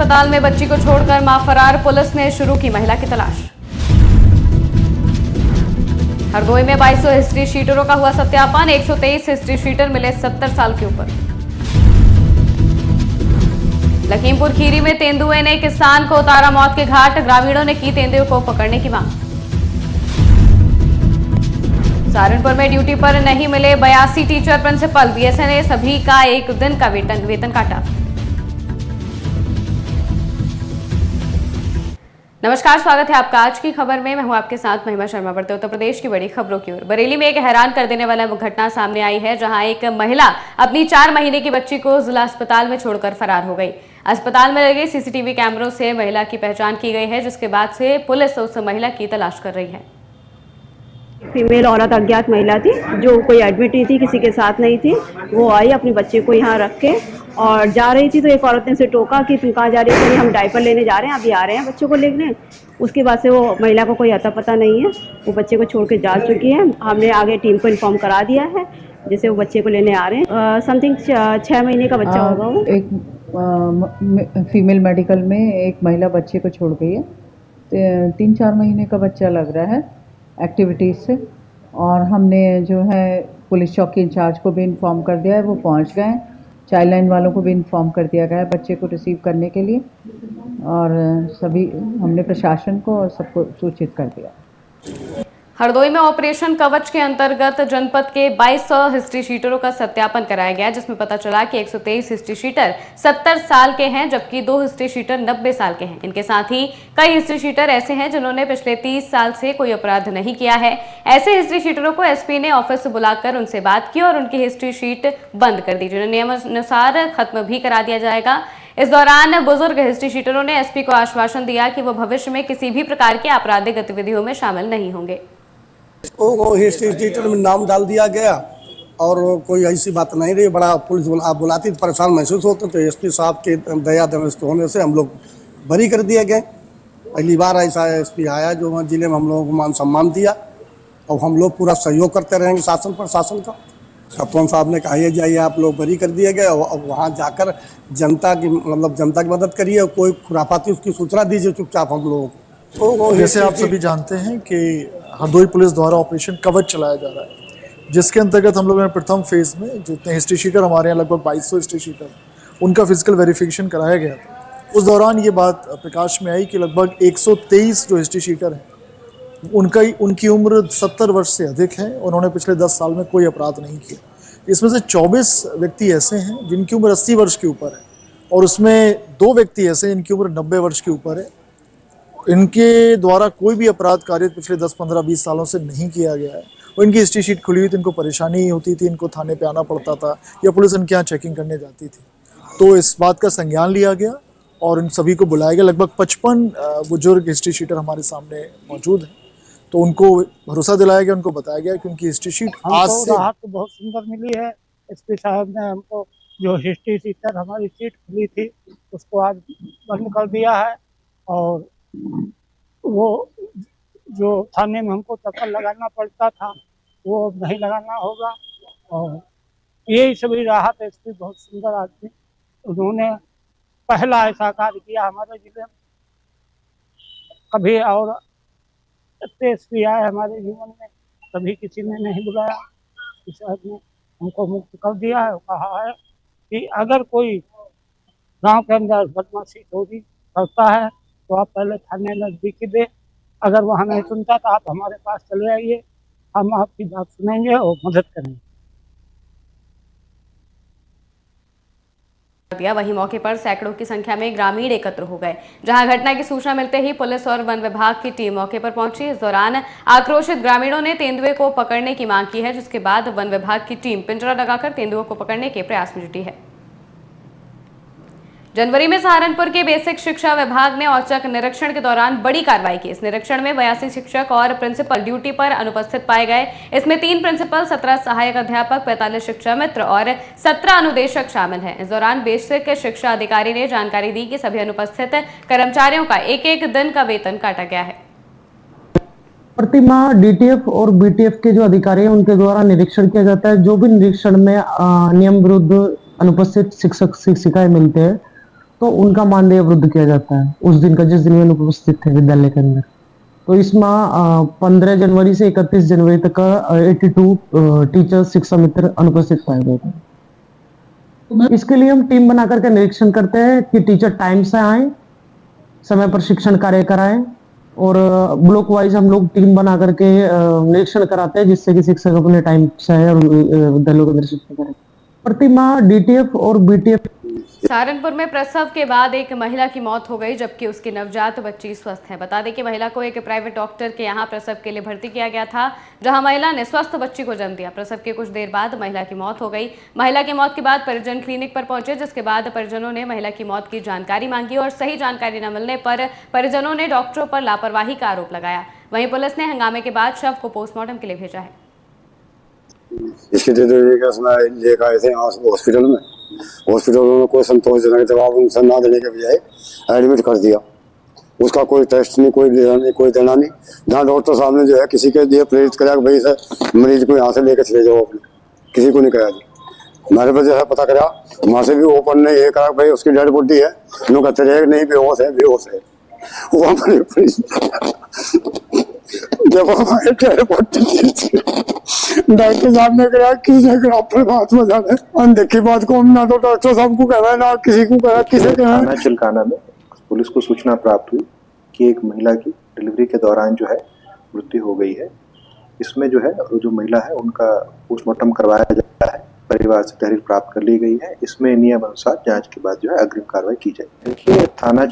अस्पताल में बच्ची को छोड़कर मां फरार, पुलिस ने शुरू की महिला की तलाश। हरदोई में 2200 हिस्ट्री शीटरों का हुआ सत्यापन, 123 हिस्ट्री शीटर मिले 70 साल के ऊपर। लखीमपुर खीरी में तेंदुए ने किसान को उतारा मौत के घाट, ग्रामीणों ने की तेंदुए को पकड़ने की मांग। सहारनपुर में ड्यूटी पर नहीं मिले 82 टीचर प्रिंसिपल, बीएसए ने सभी का एक दिन का वेतन काटा। नमस्कार, स्वागत है आपका आज की खबर में। मैं हूं आपके साथ महिमा शर्मा। बढ़ते उत्तर प्रदेश की बड़ी खबरों की ओर। बरेली में एक हैरान कर देने वाला घटना सामने आई है, जहां एक महिला अपनी 4 महीने की बच्ची को जिला अस्पताल में छोड़कर फरार हो गई। अस्पताल में लगे सीसीटीवी कैमरों से महिला की पहचान की गई है, जिसके बाद से पुलिस उस महिला की तलाश कर रही है। फीमेल औरत अज्ञात महिला थी, जो कोई एडमिट नहीं थी, किसी के साथ नहीं थी। वो आई अपने बच्चे को यहाँ रख के और जा रही थी, तो एक औरत ने उसे टोका कि तुम कहाँ जा रही हो? हम डायपर लेने जा रहे हैं, अभी आ रहे हैं बच्चों को लेने। उसके बाद से वो महिला को कोई अता पता नहीं है, वो बच्चे को छोड़ के जा चुकी है। हमने आगे टीम को इन्फॉर्म करा दिया है, जैसे वो बच्चे को लेने आ रहे हैं। समथिंग 6 महीने का बच्चा होगा वो। एक फीमेल मेडिकल में एक महिला बच्चे को छोड़ गई है। 3-4 महीने का बच्चा लग रहा है एक्टिविटीज़ से। और हमने जो है पुलिस चौकी इंचार्ज को भी इन्फॉर्म कर दिया है, वो पहुंच गए हैं। चाइल्ड लाइन वालों को भी इन्फॉर्म कर दिया गया है बच्चे को रिसीव करने के लिए, और सभी हमने प्रशासन को और सबको सूचित कर दिया। हरदोई में ऑपरेशन कवच के अंतर्गत जनपद के 2200 हिस्ट्री शीटरों का सत्यापन कराया गया, जिसमें पता चला कि 123 हिस्ट्री शीटर 70 साल के हैं, जबकि 2 हिस्ट्री शीटर 90 साल के हैं। इनके साथ ही कई हिस्ट्री शीटर ऐसे हैं जिन्होंने पिछले 30 साल से कोई अपराध नहीं किया है। ऐसे हिस्ट्री शीटरों को एसपी ने ऑफिस से बुलाकर उनसे बात की और उनकी हिस्ट्री शीट बंद कर दी, जिन्हें नियमानुसार खत्म भी करा दिया जाएगा। इस दौरान बुजुर्ग हिस्ट्री शीटरों ने एसपी को आश्वासन दिया कि वो भविष्य में किसी भी प्रकार की आपराधिक गतिविधियों में शामिल नहीं होंगे। वो हिस्ट्री शीटर में नाम डाल दिया गया और कोई ऐसी बात नहीं रही। बड़ा पुलिस बुलाती तो परेशान महसूस होते, तो एसपी साहब के दया दृष्टि होने से हम लोग बरी कर दिए गए। पहली बार ऐसा एसपी आया जो जिले में हम लोगों को मान सम्मान दिया, और हम लोग पूरा सहयोग करते रहेंगे शासन प्रशासन का। कप्तान साहब ने कहा ये जाइए, आप लोग बरी कर दिए गए, और वहाँ जाकर जनता की मदद करिए, कोई खुराफाती उसकी सूचना दीजिए चुपचाप हम लोगों को। तो जैसे आप सभी जानते हैं कि हरदोई पुलिस द्वारा ऑपरेशन कवच चलाया जा रहा है, जिसके अंतर्गत हम लोगों ने प्रथम फेज में जितने हिस्ट्री शीटर हमारे यहाँ लगभग 2200 हिस्ट्री शीटर, उनका फिजिकल वेरिफिकेशन कराया गया था। उस दौरान ये बात प्रकाश में आई कि लगभग 123 जो हिस्ट्री शीटर हैं उनकी उम्र 70 वर्ष से अधिक है। उन्होंने पिछले 10 साल में कोई अपराध नहीं किया। इसमें से 24 व्यक्ति ऐसे हैं जिनकी उम्र 80 वर्ष के ऊपर है, और उसमें 2 व्यक्ति ऐसे हैं जिनकी उम्र 90 वर्ष के ऊपर है। इनके द्वारा कोई भी अपराध कार्य पिछले 10, 15, 20 सालों से नहीं किया गया है। और इनकी हिस्ट्री शीट खुली हुई थी, इनको परेशानी होती थी, इनको थाने पे आना पड़ता था या पुलिस इनके यहाँ चेकिंग करने जाती थी। तो इस बात का संज्ञान लिया गया और इन सभी को बुलाया गया। लगभग 55 बुजुर्ग हिस्ट्री शीटर हमारे सामने मौजूद हैं, तो उनको भरोसा दिलाया गया, उनको बताया गया कि उनकी हिस्ट्री शीट आज से राहत तो बहुत सुंदर मिली है। एसपी साहब ने हमको जो हिस्ट्री शीटर हमारी सीट खुली थी उसको आज बंद कर दिया है, और वो जो थाने में हमको चक्कर लगाना पड़ता था वो नहीं लगाना होगा। और यही सभी राहत। एसपी बहुत सुंदर आदमी, उन्होंने पहला ऐसा कार्य किया हमारे जिले में। कभी और एसपी आए हमारे जीवन में, कभी किसी ने नहीं बुलाया। साहब ने हमको मुक्त कर दिया है, कहा है कि अगर कोई गांव के अंदर बदमाशी चोरी करता है तो आप पहले थाने नजदीकी दे, अगर वहाँ नहीं सुनता तो आप हमारे पास चले आइए, हम आपकी बात सुनेंगे और मदद करेंगे। वहीं मौके पर सैकड़ों की संख्या में ग्रामीण एकत्र हो गए, जहां घटना की सूचना मिलते ही पुलिस और वन विभाग की टीम मौके पर पहुंची। इस दौरान आक्रोशित ग्रामीणों ने तेंदुए को पकड़ने की मांग की है, जिसके बाद वन विभाग की टीम पिंजरा लगाकर तेंदुओं को पकड़ने के प्रयास में जुटी है। जनवरी में सहारनपुर के बेसिक शिक्षा विभाग ने औचक निरीक्षण के दौरान बड़ी कार्रवाई की। इस निरीक्षण में 82 शिक्षक और प्रिंसिपल ड्यूटी पर अनुपस्थित पाए गए। इसमें 3 प्रिंसिपल, 17 सहायक अध्यापक, 45 शिक्षा मित्र और 17 अनुदेशक शामिल हैं। इस दौरान बेसिक शिक्षा अधिकारी ने जानकारी दी कि सभी अनुपस्थित कर्मचारियों का एक दिन का वेतन काटा गया है। प्रतिमाह डीटीएफ और बीटीएफ के जो अधिकारी हैं उनके द्वारा निरीक्षण किया जाता है। जो भी निरीक्षण में नियम विरुद्ध अनुपस्थित शिक्षक शिक्षिकाएं मिलते हैं तो उनका मानदेय अवरुद्ध किया जाता है उस दिन का, जिस दिन वे अनुपस्थित थे विद्यालय के अंदर। तो इसमें 15 जनवरी से 31 जनवरी तक का 82 टीचर शिक्षा मित्र अनुपस्थित पाए गए थे। इसके लिए हम टीम बना करके निरीक्षण करते हैं कि टीचर टाइम से आए, समय पर शिक्षण कार्य कराएं, और ब्लॉक वाइज हम लोग टीम बना करके निरीक्षण कराते हैं, जिससे कि शिक्षक अपने टाइम से आए और विद्यालयों का निरीक्षण करें। प्रतिमाह डीटीएफ और बीटीएफ। सहारनपुर में प्रसव के बाद एक महिला की मौत हो गई, जबकि उसकी नवजात बच्ची स्वस्थ है। बता दें कि महिला को एक प्राइवेट डॉक्टर के यहां प्रसव के लिए भर्ती किया गया था, जहां महिला ने स्वस्थ बच्ची को जन्म दिया। प्रसव के कुछ देर बाद महिला की मौत हो गई। महिला की मौत के बाद परिजन क्लिनिक पर पहुंचे, जिसके बाद परिजनों ने महिला की मौत की जानकारी मांगी और सही जानकारी न मिलने पर परिजनों ने डॉक्टरों पर लापरवाही का आरोप लगाया। वहीं पुलिस ने हंगामे के बाद शव को पोस्टमार्टम के लिए भेजा है। इसके लेकर आए थे हॉस्पिटल में उन्होंने कोई संतोषजनक जवाब उनसे ना देने के बजाय एडमिट कर दिया। उसका कोई टेस्ट नहीं, कोई देना नहीं। जहाँ डॉक्टर साहब ने जो है किसी के लिए प्रेरित कराया कि भाई सर मरीज को यहाँ से लेकर चले जाओ, अपने किसी को नहीं कराया जी। हमारे पास जो है पता करा, वहाँ से भी ओपन ने ये करा भाई उसकी डेड बॉडी है, लोग कहते रहे नहीं बेहोश है, बेहोश है। वो हमारे जब हमारे डेड बॉडी डॉक्टर साहब ने कहा किसी के बात हो जाए, अनदेखी बात को ना तो डॉक्टर साहब को कह रहा है ना किसी को कह रहा है, किसे कह रहा है। चिल्काना में पुलिस को सूचना प्राप्त हुई कि एक महिला की डिलीवरी के दौरान जो है मृत्यु हो गई है। इसमें जो है जो महिला है उनका पोस्टमार्टम करवाया जाता है, परिवार से तहरीर प्राप्त कर ली गई है। इसमें नियम अनुसार जांच के बाद जो है अग्रिम कार्रवाई की जाएगी। देखिए थाना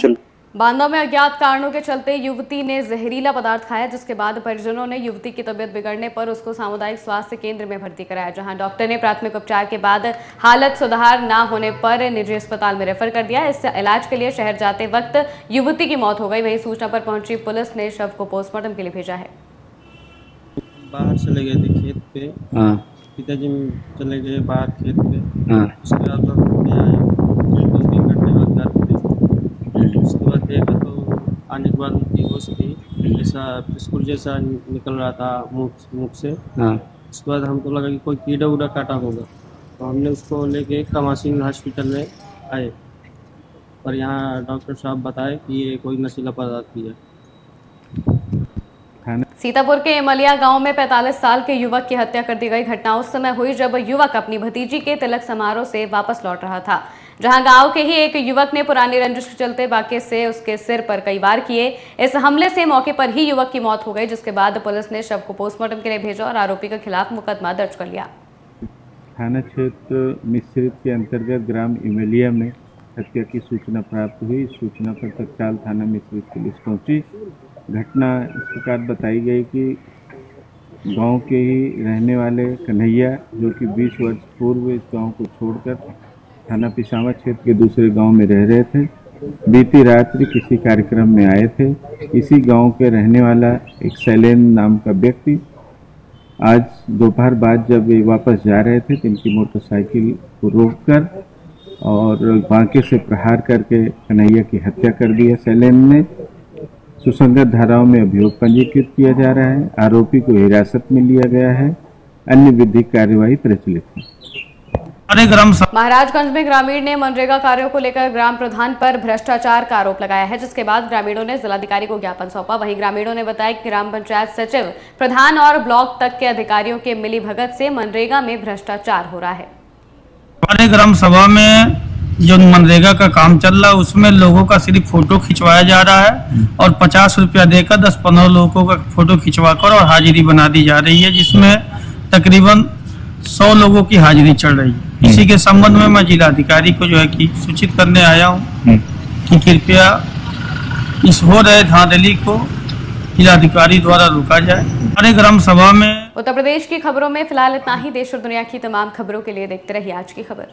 बांदा में अज्ञात कारणों के चलते युवती ने जहरीला पदार्थ खाया, जिसके बाद परिजनों ने युवती की तबीयत बिगड़ने पर उसको सामुदायिक स्वास्थ्य केंद्र में भर्ती कराया, जहां डॉक्टर ने प्राथमिक उपचार के बाद हालत सुधार न होने पर निजी अस्पताल में रेफर कर दिया। इससे इलाज के लिए शहर जाते वक्त युवती की मौत हो गई। वहीं सूचना पर पहुंची पुलिस ने शव को पोस्टमार्टम के लिए भेजा है। बाहर चले गए थे खेत पे, पिताजी चले गए बाहर खेत पे, उसके बाद उसके बाद देखा तो आने के बाद बेहोश थी, ऐसा बिस्कुट जैसा निकल रहा था मुख से। उसके बाद हमको लगा कि कोई कीड़ा उड़ा काटा होगा, तो हमने उसको लेके कमासिन हॉस्पिटल में आए और यहाँ डॉक्टर साहब बताए कि ये कोई नशीला पदार्थ ही है। सीतापुर के इमलिया गांव में 45 साल के युवक की हत्या कर दी गई। घटना उस समय हुई जब युवक अपनी भतीजी के तिलक समारोह से वापस लौट रहा था, जहां गांव के ही एक युवक ने पुरानी रंजिश के चलते बाके से उसके सिर पर कई वार किए। इस हमले से मौके पर ही युवक की मौत हो गई, जिसके बाद पुलिस ने शव को पोस्टमार्टम के लिए भेजा और आरोपी के खिलाफ मुकदमा दर्ज कर लिया। थाना क्षेत्र मिश्रित के अंतर्गत ग्राम इमलिया में हत्या की सूचना प्राप्त हुई। सूचना पर तत्काल थाना मिश्रित पुलिस पहुंची। घटना इस प्रकार बताई गई कि गांव के ही रहने वाले कन्हैया, जो कि 20 वर्ष पूर्व इस गांव को छोड़कर थाना पिसावा क्षेत्र के दूसरे गांव में रह रहे थे, बीती रात्रि किसी कार्यक्रम में आए थे। इसी गांव के रहने वाला एक शैलेंद्र नाम का व्यक्ति आज दोपहर बाद जब ये वापस जा रहे थे तो इनकी मोटरसाइकिल को रोककर और बांके से प्रहार करके कन्हैया की हत्या कर दी है। शैलेंद्र ने सुसंगत धाराओं में अभियोग पंजीकृत किया जा रहा है। आरोपी को हिरासत में लिया गया है। अन्य विधिक कार्यवाही प्रचलित है। महाराजगंज में ग्रामीण ने मनरेगा कार्यों को लेकर ग्राम प्रधान पर भ्रष्टाचार का आरोप लगाया है, जिसके बाद ग्रामीणों ने जिलाधिकारी को ज्ञापन सौंपा। वहीं ग्रामीणों ने बताया कि ग्राम पंचायत सचिव, प्रधान और ब्लॉक तक के अधिकारियों के मिलीभगत से मनरेगा में भ्रष्टाचार हो रहा है। हमारे ग्राम सभा में जो मनरेगा का काम चल रहा है उसमें लोगों का सिर्फ फोटो खिंचवाया जा रहा है और 50 रुपया देकर 10-15 लोगों का फोटो खिंचवाकर और हाजिरी बना दी जा रही है, जिसमें तकरीबन 100 लोगों की हाजिरी चल रही है। इसी के संबंध में मैं जिलाधिकारी को जो है कि सूचित करने आया हूँ कि कृपया इस हो रहे धांधली को जिलाधिकारी द्वारा रोका जाए। हमारे ग्राम सभा में उत्तर प्रदेश की खबरों में फिलहाल इतना ही। देश और दुनिया की तमाम खबरों के लिए देखते रहिए आज की खबर।